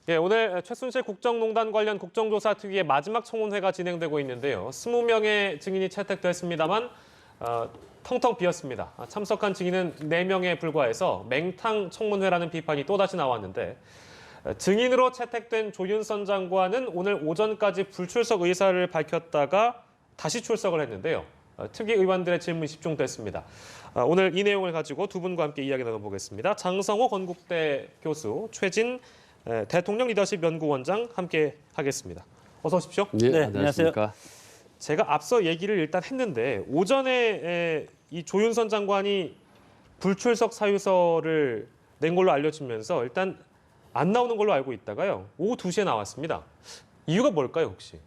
예, 오늘 최순실 국정농단 관련 국정조사 특위의 마지막 청문회가 진행되고 있는데요. 20명의 증인이 채택됐습니다만 텅텅 비었습니다. 참석한 증인은 4명에 불과해서 맹탕 청문회라는 비판이 또다시 나왔는데 증인으로 채택된 조윤선 장관은 오늘 오전까지 불출석 의사를 밝혔다가 다시 출석을 했는데요. 특위 의원들의 질문이 집중됐습니다. 오늘 이 내용을 가지고 두 분과 함께 이야기 나눠보겠습니다. 장성호 건국대 교수, 최진 대통령 리더십 연구원장 함께 하겠습니다. 어서 오십시오. 네, 안녕하세요. 제가 앞서 얘기를 일단 했는데 오전에 이 조윤선 장관이 불출석 사유서를 낸 걸로 알려지면서 일단 안 나오는 걸로 알고 있다가요. 오후 2시에 나왔습니다. 이유가 뭘까요, 혹시?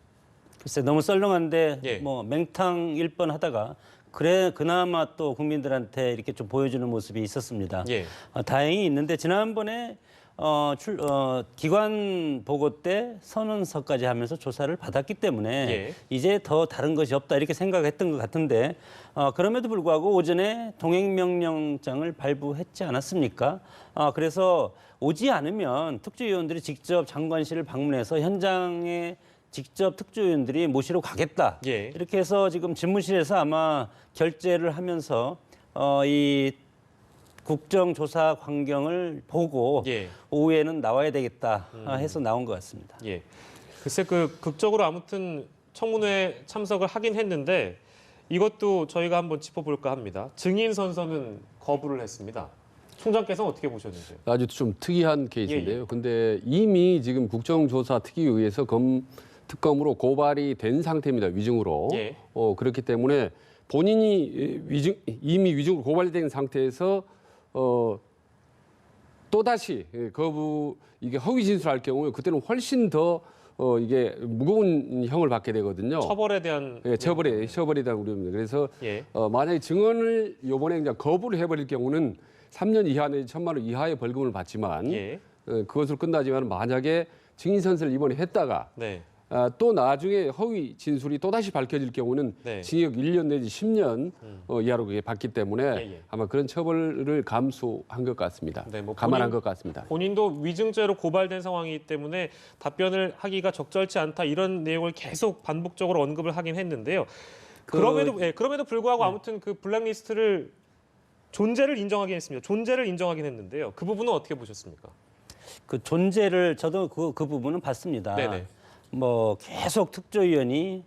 글쎄 너무 썰렁한데 예. 뭐 맹탕일 뻔하다가 그래 그나마 또 국민들한테 이렇게 좀 보여주는 모습이 있었습니다. 예. 다행히 있는데 지난번에 기관 보고 때 선언서까지 하면서 조사를 받았기 때문에 예. 이제 더 다른 것이 없다 이렇게 생각했던 것 같은데 그럼에도 불구하고 오전에 동행명령장을 발부했지 않았습니까? 그래서 오지 않으면 특조위원들이 직접 장관실을 방문해서 현장에 직접 특조위원들이 모시러 가겠다. 예. 이렇게 해서 지금 집무실에서 아마 결재를 하면서 이 국정조사 광경을 보고 예. 오후에는 나와야 되겠다 해서 나온 것 같습니다. 예. 글쎄 극적으로 아무튼 청문회 참석을 하긴 했는데 이것도 저희가 한번 짚어볼까 합니다. 증인 선서는 거부를 했습니다. 총장께서는 어떻게 보셨는지요? 아주 좀 특이한 케이스인데요. 예. 근데 이미 지금 국정조사 특위에 의해서 특검으로 고발이 된 상태입니다. 위증으로. 예. 그렇기 때문에 본인이 이미 위증으로 고발된 상태에서 또다시 이게 허위 진술할 경우에 그때는 훨씬 더 이게 무거운 형을 받게 되거든요. 처벌에 대한 처벌에 대한 우려입니다. 그래서 예. 만약에 증언을 이번에 그냥 거부를 해버릴 경우는 3년 이하 내지 1,000만 원 이하의 벌금을 받지만 예. 그것으로 끝나지만 만약에 증인 선서를 이번에 했다가 네. 또 나중에 허위 진술이 또다시 밝혀질 경우는 네. 징역 1년 내지 10년 이하로 그게 받기 때문에 예. 아마 그런 처벌을 감수한 것 같습니다. 네, 뭐 감안한 것 같습니다. 본인도 위증죄로 고발된 상황이기 때문에 답변을 하기가 적절치 않다 이런 내용을 계속 반복적으로 언급을 하긴 했는데요. 그럼에도 불구하고 아무튼 그 블랙리스트를 존재를 인정하긴 했습니다. 존재를 인정하긴 했는데요. 그 부분은 어떻게 보셨습니까? 그 존재를 저도 그 부분은 봤습니다. 네네. 뭐 계속 특조위원이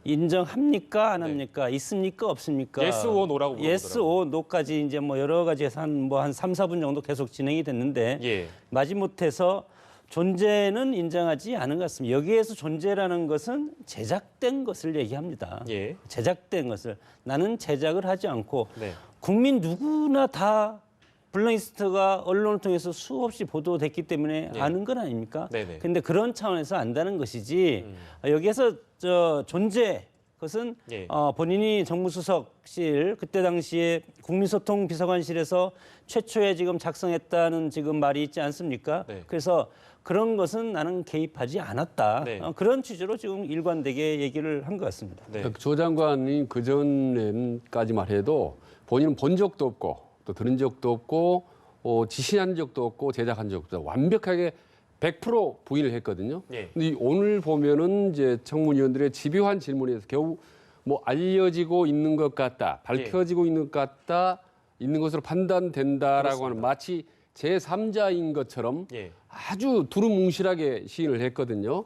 인정합니까 안 합니까? 있습니까 없습니까? Yes or no라고 물어보더라고요. Yes or no까지 이제 뭐 여러 가지에서 한 3, 4분 정도 계속 진행이 됐는데 예. 마지못해서 존재는 인정하지 않은 것 같습니다. 여기에서 존재라는 것은 제작된 것을 얘기합니다. 예. 제작된 것을 나는 제작을 하지 않고 네. 국민 누구나 다 블랙리스트가 언론을 통해서 수없이 보도됐기 때문에 예. 아는 건 아닙니까? 네네. 근데 그런 차원에서 안다는 것이지 여기에서 존재 그것은 예. 본인이 정무수석실 그때 당시에 국민소통비서관실에서 최초에 지금 작성했다는 지금 말이 있지 않습니까? 네. 그래서 그런 것은 나는 개입하지 않았다. 네. 그런 취지로 지금 일관되게 얘기를 한 것 같습니다. 네. 조 장관이 그전까지만 해도 본인은 본 적도 없고 또 들은 적도 없고 지시한 적도 없고 제작한 적도 없고 완벽하게 100% 부인을 했거든요. 예. 근데 오늘 보면은 이제 청문위원들의 집요한 질문에서 겨우 뭐 알려지고 있는 것 같다, 밝혀지고 있는 것 같다, 있는 것으로 판단된다라고 하는 마치 제3자인 것처럼 예. 아주 두루뭉실하게 시인을 했거든요.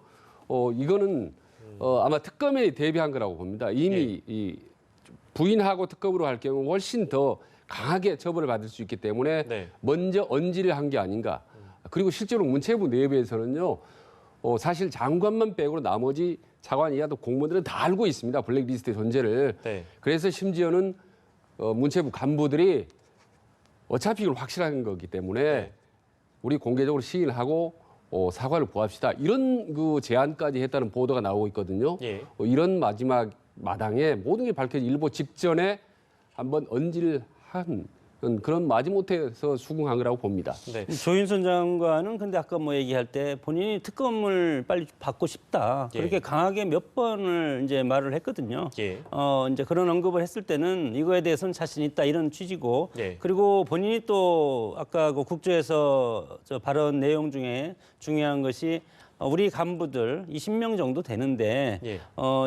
이거는 아마 특검에 대비한 거라고 봅니다. 이미 이 부인하고 특검으로 할 경우 훨씬 더 강하게 처벌을 받을 수 있기 때문에 네. 먼저 언지를 한 게 아닌가. 그리고 실제로 문체부 내부에서는요. 사실 장관만 빼고 나머지 차관 이하도 공무원들은 다 알고 있습니다. 블랙리스트의 존재를. 네. 그래서 심지어는 문체부 간부들이 어차피 이걸 확실한 거기 때문에 네. 우리 공개적으로 시인을 하고 사과를 구합시다. 이런 그 제안까지 했다는 보도가 나오고 있거든요. 예. 이런 마지막 마당에 모든 게 밝혀진 일보 직전에 한번 언질을 한 그런 마지못해서 수긍한 거라고 봅니다. 네. 조윤선 장관은 근데 아까 뭐 얘기할 때 본인이 특검을 빨리 받고 싶다. 예. 그렇게 강하게 몇 번을 이제 말을 했거든요. 예. 이제 그런 언급을 했을 때는 이거에 대해서는 자신 있다 이런 취지고 예. 그리고 본인이 또 아까 그 국조에서 저 발언 내용 중에 중요한 것이 우리 간부들 20명 정도 되는데 예.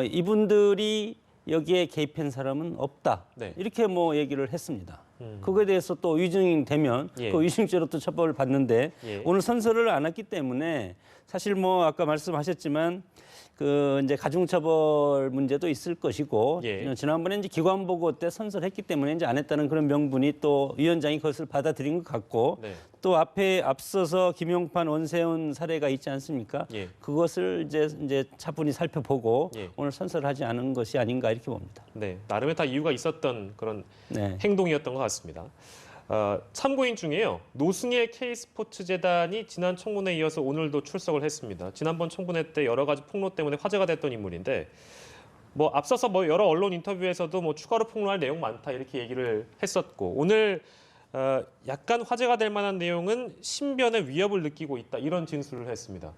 이분들이 여기에 개입한 사람은 없다. 네. 이렇게 뭐 얘기를 했습니다. 그거에 대해서 또 위증되면 예. 그 위증죄로 또 처벌을 받는데 예. 오늘 선서를 안 했기 때문에 사실 뭐 아까 말씀하셨지만 그 이제 가중처벌 문제도 있을 것이고 예. 지난번에 이제 기관보고 때 선서했기 때문에 이제 안 했다는 그런 명분이 또 위원장이 그것을 받아들인 것 같고 네. 또 앞서서 김용판 원세훈 사례가 있지 않습니까? 예. 그것을 이제 차분히 살펴보고 예. 오늘 선서를 하지 않은 것이 아닌가 이렇게 봅니다. 네, 나름의 다 이유가 있었던 그런 네. 행동이었던 것 같습니다. 참고인 중에요. 노승일 K스포츠재단이 지난 청문회에 이어서 오늘도 출석을 했습니다. 지난번 청문회 때 여러 가지 폭로 때문에 화제가 됐던 인물인데 뭐 앞서서 뭐 여러 언론 인터뷰에서도 뭐 추가로 폭로할 내용 많다 이렇게 얘기를 했었고 오늘 약간 화제가 될 만한 내용은 신변의 위협을 느끼고 있다 이런 진술을 했습니다.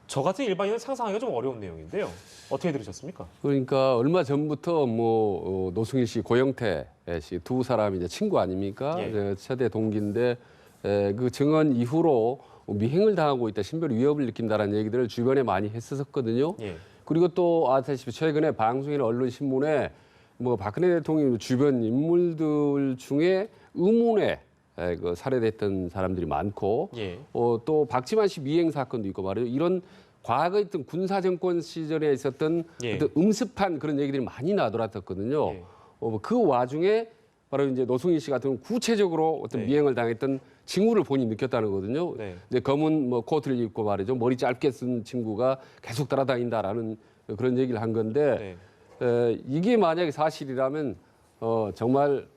저 같은 일반인은 상상하기가 좀 어려운 내용인데요. 어떻게 들으셨습니까? 그러니까 얼마 전부터 뭐 노승일 씨, 고영태 씨 두 사람이 이제 친구 아닙니까? 예. 이제 최대 동기인데 그 증언 이후로 미행을 당하고 있다, 신변 위협을 느낀다라는 얘기들을 주변에 많이 했었거든요. 예. 그리고 또 아시다시피 최근에 방송이나 언론 신문에 뭐 박근혜 대통령 주변 인물들 중에 의문에 그 살해됐던 사람들이 많고 예. 또 박지만 씨 미행 사건도 있고 말이죠. 이런 과거에 있던 군사 정권 시절에 있었던 예. 어떤 음습한 그런 얘기들이 많이 나돌았었거든요. 예. 그 와중에 바로 이제 노승일 씨 같은 경우는 구체적으로 어떤 네. 미행을 당했던 징후를 본인이 느꼈다는 거거든요. 네. 이제 검은 뭐 코트를 입고 말이죠. 머리 짧게 쓴 친구가 계속 따라다닌다라는 그런 얘기를 한 건데 이게 만약에 사실이라면 정말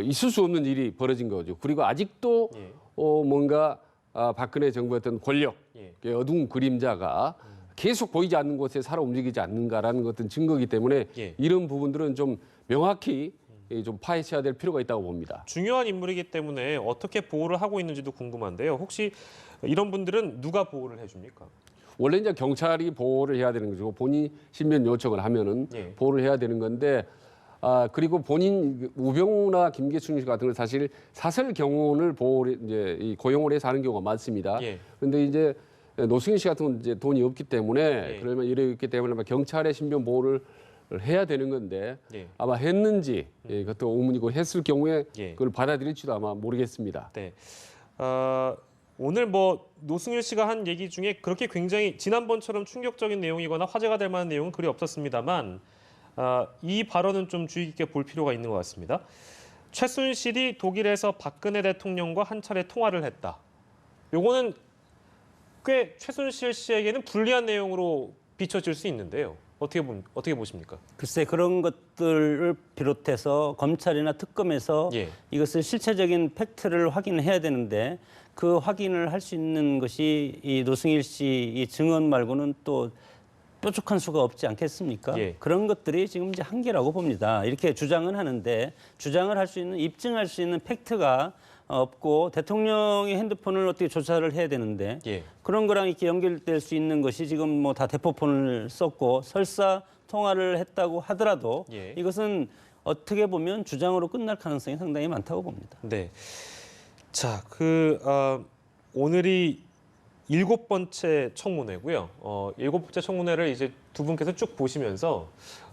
있을 수 없는 일이 벌어진 거죠. 그리고 아직도 예. 뭔가 박근혜 정부의 어떤 권력의 예. 어두운 그림자가 계속 보이지 않는 곳에 살아 움직이지 않는가라는 어떤 증거이기 때문에 예. 이런 부분들은 좀 명확히 좀 파헤쳐야 될 필요가 있다고 봅니다. 중요한 인물이기 때문에 어떻게 보호를 하고 있는지도 궁금한데요. 혹시 이런 분들은 누가 보호를 해줍니까? 원래 이제 경찰이 보호를 해야 되는 거죠. 본인 신변 요청을 하면은 예. 보호를 해야 되는 건데 그리고 본인 우병우나 김계춘 씨 같은 경우는 사실 사설 경호원을 보호를 이제 고용을 해서 하는 경우가 많습니다. 예. 그런데 이제 노승일 씨 같은 경우는 이제 돈이 없기 때문에 예. 그러면 이랬기 때문에 아마 경찰의 신변 보호를 해야 되는 건데 예. 아마 했는지 그것도 의문이고 했을 경우에 예. 그걸 받아들일지도 아마 모르겠습니다. 네. 오늘 뭐 노승일 씨가 한 얘기 중에 그렇게 굉장히 지난번처럼 충격적인 내용이거나 화제가 될 만한 내용은 그리 없었습니다만 이 발언은 좀 주의 깊게 볼 필요가 있는 것 같습니다. 최순실이 독일에서 박근혜 대통령과 한 차례 통화를 했다. 요거는 꽤 최순실 씨에게는 불리한 내용으로 비춰질 수 있는데요. 어떻게 보십니까? 글쎄 그런 것들을 비롯해서 검찰이나 특검에서 예. 이것을 실체적인 팩트를 확인해야 되는데 그 확인을 할 수 있는 것이 이 노승일 씨 이 증언 말고는 또 뾰족한 수가 없지 않겠습니까? 예. 그런 것들이 지금 이제 한계라고 봅니다. 이렇게 주장은 하는데 주장을 할 수 있는 입증할 수 있는 팩트가 없고 대통령의 핸드폰을 어떻게 조사를 해야 되는데 예. 그런 거랑 이렇게 연결될 수 있는 것이 지금 뭐 다 대포폰을 썼고 설사 통화를 했다고 하더라도 예. 이것은 어떻게 보면 주장으로 끝날 가능성이 상당히 많다고 봅니다. 네. 자, 오늘이 7번째 청문회고요. 7번째 청문회를 이제 두 분께서 쭉 보시면서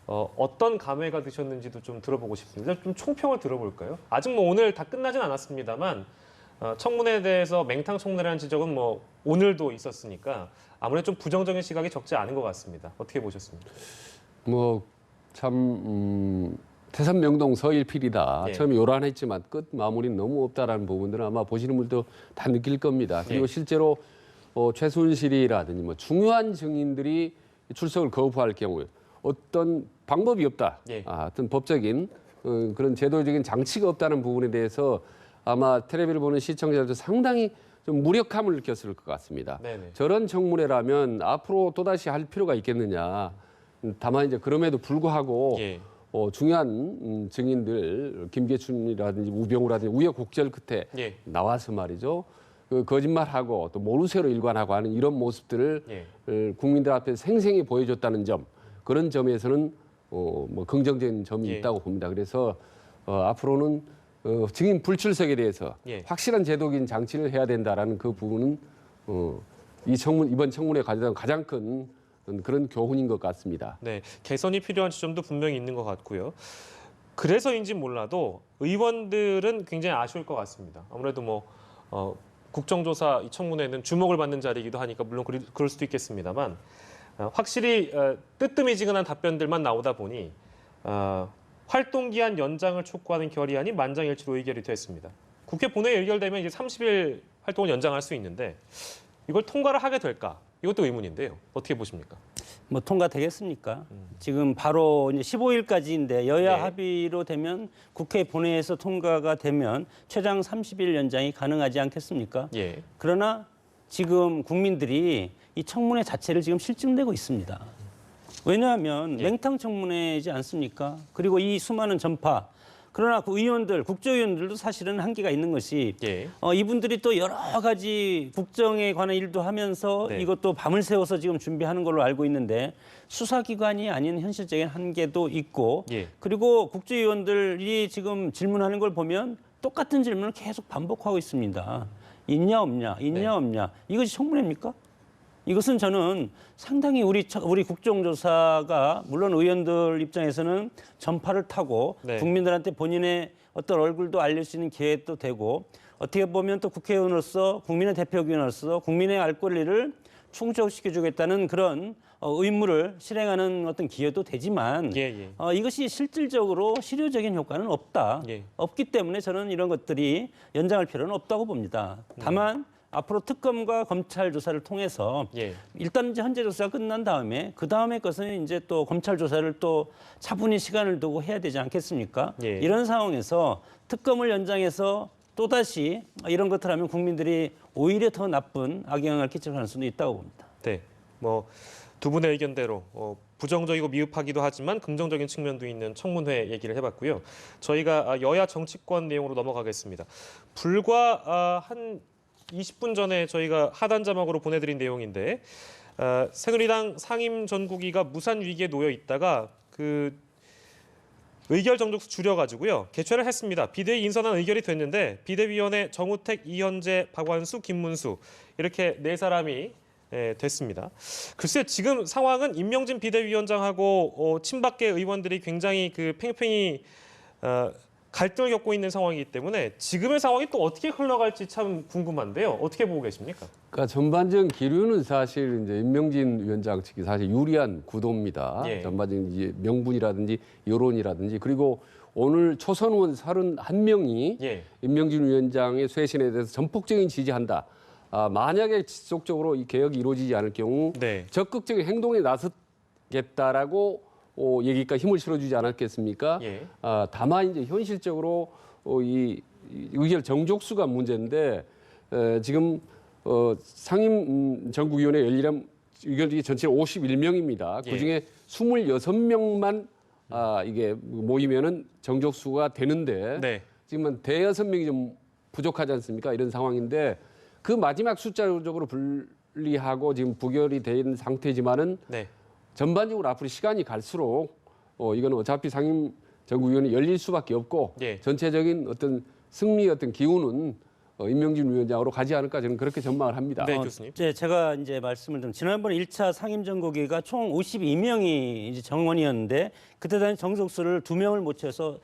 어떤 감회가 드셨는지도 좀 들어보고 싶습니다. 좀 총평을 들어볼까요? 아직 뭐 오늘 다 끝나진 않았습니다만 청문회에 대해서 맹탕 청문회라는 지적은 뭐 오늘도 있었으니까 아무래도 좀 부정적인 시각이 적지 않은 것 같습니다. 어떻게 보셨습니까? 뭐 참 태산명동 서일필이다. 예. 처음에 요란했지만 끝 마무리는 너무 없다라는 부분들은 아마 보시는 분들도 다 느낄 겁니다. 그리고 예. 실제로 최순실이라든지 뭐 중요한 증인들이 출석을 거부할 경우에 어떤 방법이 없다. 예. 어떤 법적인 그런 제도적인 장치가 없다는 부분에 대해서 아마 텔레비를 보는 시청자들도 상당히 좀 무력함을 느꼈을 것 같습니다. 네네. 저런 청문회라면 앞으로 또다시 할 필요가 있겠느냐. 다만 이제 그럼에도 불구하고 예. 중요한 증인들 김계춘이라든지 우병우라든지 우여곡절 끝에 예. 나와서 말이죠. 그 거짓말하고 또 모르쇠로 일관하고 하는 이런 모습들을 예. 국민들 앞에 생생히 보여줬다는 점, 그런 점에서는 뭐 긍정적인 점이 예. 있다고 봅니다. 그래서 앞으로는 증인 불출석에 대해서 예. 확실한 제도적인 장치를 해야 된다라는 그 부분은 이번 청문회 가장 큰 그런 교훈인 것 같습니다. 네, 개선이 필요한 지점도 분명히 있는 것 같고요. 그래서인지 몰라도 의원들은 굉장히 아쉬울 것 같습니다. 아무래도 뭐 국정조사 이 청문회는 주목을 받는 자리이기도 하니까 물론 그럴 수도 있겠습니다만 확실히 뜨뜻미지근한 답변들만 나오다 보니 활동기한 연장을 촉구하는 결의안이 만장일치로 의결이 됐습니다. 국회 본회의 의결되면 이제 30일 활동을 연장할 수 있는데 이걸 통과를 하게 될까? 이것도 의문인데요. 어떻게 보십니까? 뭐 통과되겠습니까? 지금 바로 이제 15일까지인데 여야 네. 합의로 되면 국회 본회의에서 통과가 되면 최장 30일 연장이 가능하지 않겠습니까? 예. 그러나 지금 국민들이 이 청문회 자체를 지금 실증내고 있습니다. 왜냐하면 예. 맹탕 청문회이지 않습니까? 그리고 이 수많은 전파. 그러나 그 의원들, 국정의원들도 사실은 한계가 있는 것이 예. 이분들이 또 여러 가지 국정에 관한 일도 하면서 네. 이것도 밤을 새워서 지금 준비하는 걸로 알고 있는데 수사기관이 아닌 현실적인 한계도 있고 예. 그리고 국정의원들이 지금 질문하는 걸 보면 똑같은 질문을 계속 반복하고 있습니다. 있냐 없냐, 있냐 네. 없냐. 이것이 청문회입니까? 이것은 저는 상당히 우리 국정조사가 물론 의원들 입장에서는 전파를 타고 네. 국민들한테 본인의 어떤 얼굴도 알릴 수 있는 기회도 되고 어떻게 보면 또 국회의원으로서 국민의 대표기관으로서 국민의 알 권리를 충족시켜주겠다는 그런 의무를 실행하는 어떤 기회도 되지만 예. 이것이 실질적으로 실효적인 효과는 없다. 예. 없기 때문에 저는 이런 것들이 연장할 필요는 없다고 봅니다. 다만 앞으로 특검과 검찰 조사를 통해서 예. 일단 이제 현재 조사가 끝난 다음에 그 다음에 것은 이제 또 검찰 조사를 또 차분히 시간을 두고 해야 되지 않겠습니까? 예. 이런 상황에서 특검을 연장해서 또다시 이런 것들 하면 국민들이 오히려 더 나쁜 악영향을 끼칠 가능성도 있다고 봅니다. 네. 뭐 두 분의 의견대로 부정적이고 미흡하기도 하지만 긍정적인 측면도 있는 청문회 얘기를 해봤고요. 저희가 여야 정치권 내용으로 넘어가겠습니다. 불과 한 20분 전에 저희가 하단 자막으로 보내드린 내용인데 새누리당 상임 전국위가 무산 위기에 놓여 있다가 그 의결 정족수 줄여가지고요 개최를 했습니다. 비대위 인선안 의결이 됐는데 비대위원회 정우택, 이현재, 박완수, 김문수 이렇게 네 사람이 됐습니다. 글쎄 지금 상황은 임명진 비대위원장하고 친박계 의원들이 굉장히 그 팽팽히 갈등을 겪고 있는 상황이기 때문에 지금의 상황이 또 어떻게 흘러갈지 참 궁금한데요. 어떻게 보고 계십니까? 그러니까 전반적인 기류는 사실 이제 임명진 위원장 측이 사실 유리한 구도입니다. 예. 전반적인 이제 명분이라든지 여론이라든지 그리고 오늘 초선 의원 31명이 예. 임명진 위원장의 쇄신에 대해서 전폭적인 지지한다. 만약에 지속적으로 이 개혁이 이루어지지 않을 경우 네. 적극적인 행동에 나서겠다라고 얘기가 힘을 실어주지 않았겠습니까? 예. 다만 이제 현실적으로 이 의결 정족수가 문제인데 지금 상임 전국위원회 열리람 의결이 전체 51명입니다. 예. 그중에 26명만 이게 모이면은 정족수가 되는데 네. 지금은 대여섯 명이 좀 부족하지 않습니까? 이런 상황인데 그 마지막 숫자적으로 분리하고 지금 부결이 된 상태지만은 네. 전반적으로 앞으로 시간이 갈수록 이거는 어차피 상임 전국위원회 열릴 수밖에 없고 예. 전체적인 어떤 승리의 어떤 기운은 임명진 위원장으로 가지 않을까 저는 그렇게 전망을 합니다. 네, 교수님. 제가 이제 말씀을 좀 지난번에 1차 상임전국위가 총 52명이 이제 정원이었는데 그때 당시 정석수를 2명을 못 채워서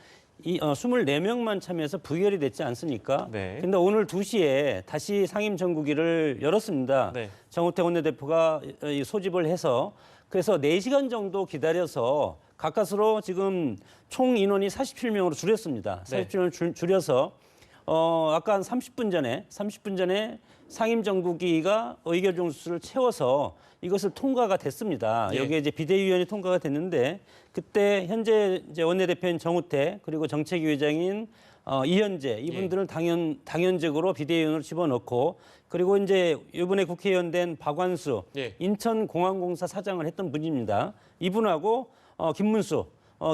24명만 참여해서 부결이 됐지 않습니까? 네. 근데 오늘 2시에 다시 상임전국위를 열었습니다. 네. 정우택 원내대표가 소집을 해서 그래서 4시간 정도 기다려서 가까스로 지금 총 인원이 47명으로 줄였습니다. 네. 47명을 줄여서 아까 한 30분 전에 상임정국위가 의결 정수를 채워서 이것을 통과가 됐습니다. 예. 여기에 이제 비대위원회 통과가 됐는데 그때 현재 이제 원내대표인 정우택 그리고 정책위 회장인 이현재 이분들을 당연적으로 비대위원으로 집어넣고 그리고 이제 이번에 국회의원 된 박완수 예. 인천공항공사 사장을 했던 분입니다. 이분하고 김문수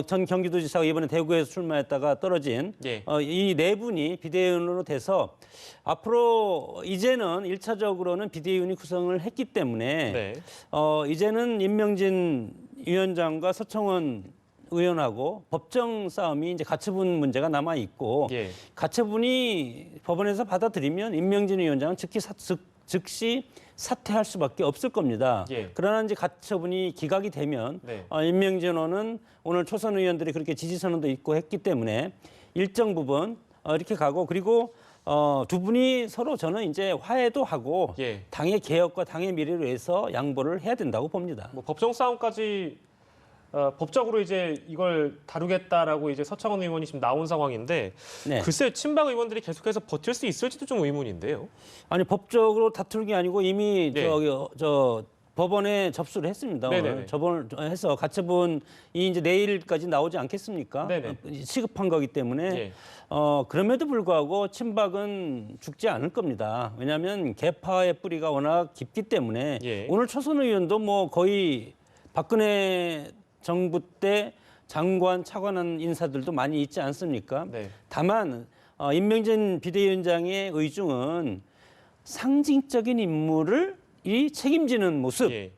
전 경기도지사가 이번에 대구에서 출마했다가 떨어진 예. 이 네 분이 비대위원으로 돼서 앞으로 이제는 1차적으로는 비대위원이 구성을 했기 때문에 네. 이제는 임명진 위원장과 서청원 의원하고 법정 싸움이 이제 가처분 문제가 남아 있고 예. 가처분이 법원에서 받아들이면 임명진 위원장은 즉시 사퇴할 수밖에 없을 겁니다. 예. 그러나 이제 가처분이 기각이 되면 네. 임명진 의원은 오늘 초선 의원들이 그렇게 지지 선언도 있고 했기 때문에 일정 부분 이렇게 가고 그리고 두 분이 서로 저는 이제 화해도 하고 예. 당의 개혁과 당의 미래를 위해서 양보를 해야 된다고 봅니다. 뭐 법정 싸움까지 법적으로 이제 이걸 다루겠다라고 이제 서청원 의원이 지금 나온 상황인데 네. 글쎄 친박 의원들이 계속해서 버틸 수 있을지도 좀 의문인데요. 아니 법적으로 다툴 게 아니고 이미 네. 저 법원에 접수를 했습니다. 네네네. 오늘 접원을 해서 가처분이 이제 내일까지 나오지 않겠습니까? 네네. 시급한 거기 때문에 예. 그럼에도 불구하고 친박은 죽지 않을 겁니다. 왜냐하면 개파의 뿌리가 워낙 깊기 때문에 예. 오늘 초선 의원도 뭐 거의 박근혜 정부 때 장관, 차관한 인사들도 많이 있지 않습니까? 네. 다만 임명진 비대위원장의 의중은 상징적인 인물을 이 책임지는 모습. 예.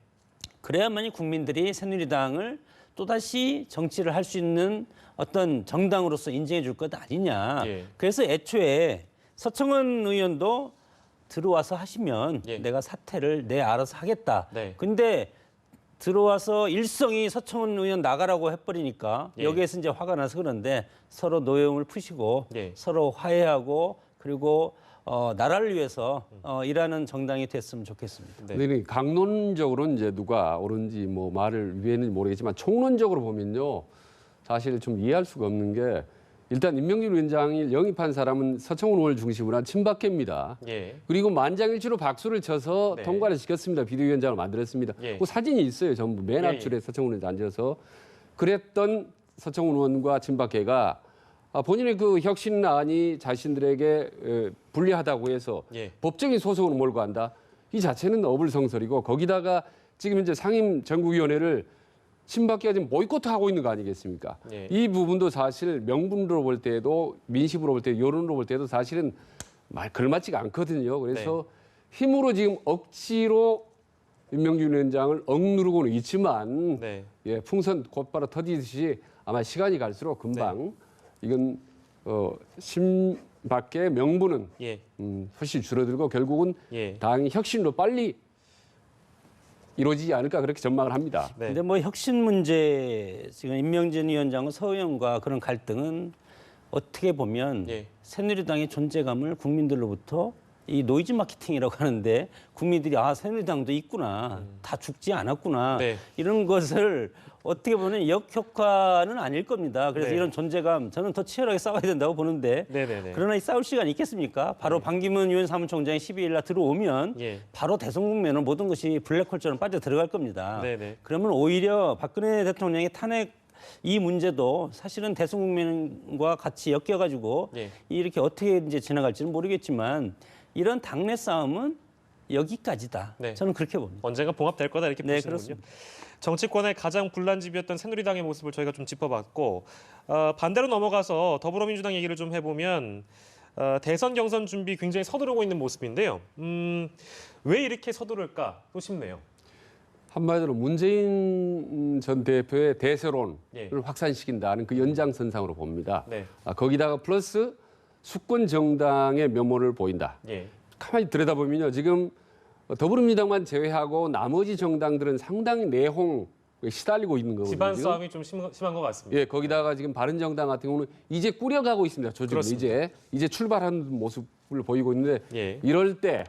그래야만이 국민들이 새누리당을 또다시 정치를 할 수 있는 어떤 정당으로서 인정해 줄 것 아니냐. 예. 그래서 애초에 서청원 의원도 들어와서 하시면 예. 내가 사퇴를 알아서 하겠다. 네. 근데 들어와서 일성이 서청원 의원 나가라고 해버리니까 예. 여기에서 이제 화가 나서 그런데 서로 노여움을 푸시고 예. 서로 화해하고 그리고 나라를 위해서 일하는 정당이 됐으면 좋겠습니다. 네. 근데 강론적으로 이제 누가 옳은지 뭐 말을 위했는지 모르겠지만 총론적으로 보면요. 사실 좀 이해할 수가 없는 게 일단 임명진 위원장이 영입한 사람은 서청원 의원을 중심으로 한 친박계입니다. 예. 그리고 만장일치로 박수를 쳐서 네. 통과를 시켰습니다. 비대위원장을 만들었습니다. 예. 그 사진이 있어요. 전부 맨 예, 앞줄에 서청원 의원 앉아서 그랬던 서청원 의원과 친박계가 본인의 그 혁신안이 자신들에게 불리하다고 해서 예. 법적인 소송으로 몰고 간다. 이 자체는 어불성설이고 거기다가 지금 이제 상임 전국위원회를 친박계가 지금 보이콧하고 있는 거 아니겠습니까? 예. 이 부분도 사실 명분으로 볼 때도 민심으로 볼 때 여론으로 볼 때도 사실은 걸맞지가 않거든요. 그래서 힘으로 지금 억지로 임명진 위원장을 억누르고는 있지만 네. 예, 풍선 곧바로 터지듯이 아마 시간이 갈수록 금방 이건 신밖에 명분은 예. 훨씬 줄어들고 결국은 예. 당이 혁신으로 빨리 이루어지지 않을까 그렇게 전망을 합니다. 네. 근데 뭐 혁신 문제 지금 임명진 위원장과 서 의원과 그런 갈등은 어떻게 보면 예. 새누리당의 존재감을 국민들로부터 이 노이즈 마케팅이라고 하는데 국민들이 새누리당도 있구나, 다 죽지 않았구나 네. 이런 것을 어떻게 보면 역효과는 아닐 겁니다. 그래서 네. 이런 존재감 저는 더 치열하게 싸워야 된다고 보는데 네네네. 그러나 이 싸울 시간이 있겠습니까? 바로 반기문 유엔 사무총장이 12일 날 들어오면 예. 바로 대선 국면은 모든 것이 블랙홀처럼 빠져 들어갈 겁니다. 네네. 그러면 오히려 박근혜 대통령의 탄핵 이 문제도 사실은 대선 국면과 같이 엮여가지고 예. 이렇게 어떻게 이제 지나갈지는 모르겠지만 이런 당내 싸움은 여기까지다. 네. 저는 그렇게 봅니다. 언젠가 봉합될 거다 이렇게 네, 보시는군요. 그렇습니다. 정치권의 가장 분란집이었던 새누리당의 모습을 저희가 좀 짚어봤고 반대로 넘어가서 더불어민주당 얘기를 좀 해보면 대선 경선 준비 굉장히 서두르고 있는 모습인데요. 왜 이렇게 서두를까 또 싶네요. 한마디로 문재인 전 대표의 대세론을 예. 확산시킨다는 그 연장선상으로 봅니다. 네. 거기다가 플러스 수권 정당의 면모를 보인다. 예. 가만히 들여다보면요. 지금 더불어민주당만 제외하고 나머지 정당들은 상당히 내홍에 시달리고 있는 거거든요. 집안 싸움이 좀 심한 것 같습니다. 예, 거기다가 지금 바른정당 같은 경우는 이제 꾸려가고 있습니다. 조직을 그렇습니다. 이제 출발하는 모습을 보이고 있는데 예. 이럴 때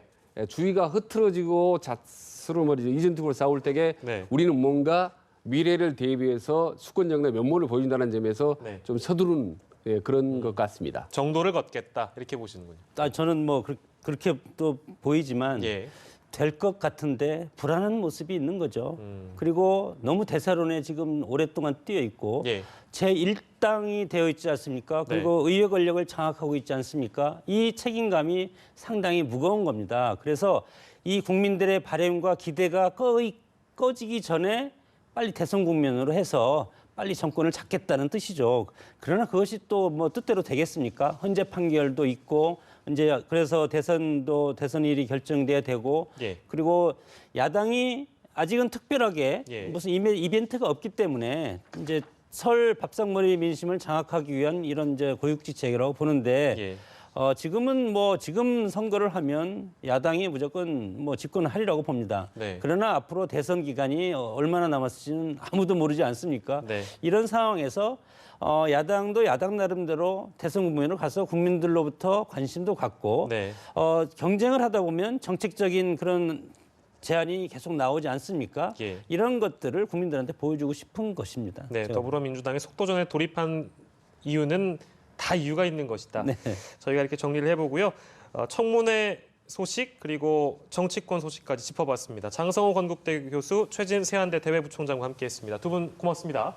주의가 흐트러지고 잣스로 말이죠. 이전투구를 싸울 때에 네. 우리는 뭔가 미래를 대비해서 수권 정당의 면모를 보여준다는 점에서 네. 좀 서두른 그런 것 같습니다. 정도를 걷겠다 이렇게 보시는군요. 저는 뭐 그렇게 또 보이지만 예. 될 것 같은데 불안한 모습이 있는 거죠. 그리고 너무 대사론에 지금 오랫동안 뛰어 있고 예. 제1당이 되어 있지 않습니까? 그리고 의회 권력을 장악하고 있지 않습니까? 이 책임감이 상당히 무거운 겁니다. 그래서 이 국민들의 바램과 기대가 꺼지기 전에 빨리 대선 국면으로 해서 빨리 정권을 잡겠다는 뜻이죠. 그러나 그것이 또 뭐 뜻대로 되겠습니까? 헌재 판결도 있고 이제 그래서 대선일이 결정돼야 되고 예. 그리고 야당이 아직은 특별하게 예. 무슨 이벤트가 없기 때문에 이제 설 밥상머리 민심을 장악하기 위한 이런 이제 고육지책이라고 보는데 예. 지금은 뭐 지금 선거를 하면 야당이 무조건 뭐 집권하리라고 봅니다. 네. 그러나 앞으로 대선 기간이 얼마나 남았을지는 아무도 모르지 않습니까? 네. 이런 상황에서 야당도 야당 나름대로 대선 국면으로 가서 국민들로부터 관심도 갖고 네. 경쟁을 하다 보면 정책적인 그런 제안이 계속 나오지 않습니까? 예. 이런 것들을 국민들한테 보여주고 싶은 것입니다. 네, 제가 더불어민주당이 속도전에 돌입한 이유는 다 이유가 있는 것이다. 네. 저희가 이렇게 정리를 해보고요. 청문회 소식 그리고 정치권 소식까지 짚어봤습니다. 장성호 건국대 교수, 최진 세한대 대외부총장과 함께했습니다. 두 분 고맙습니다.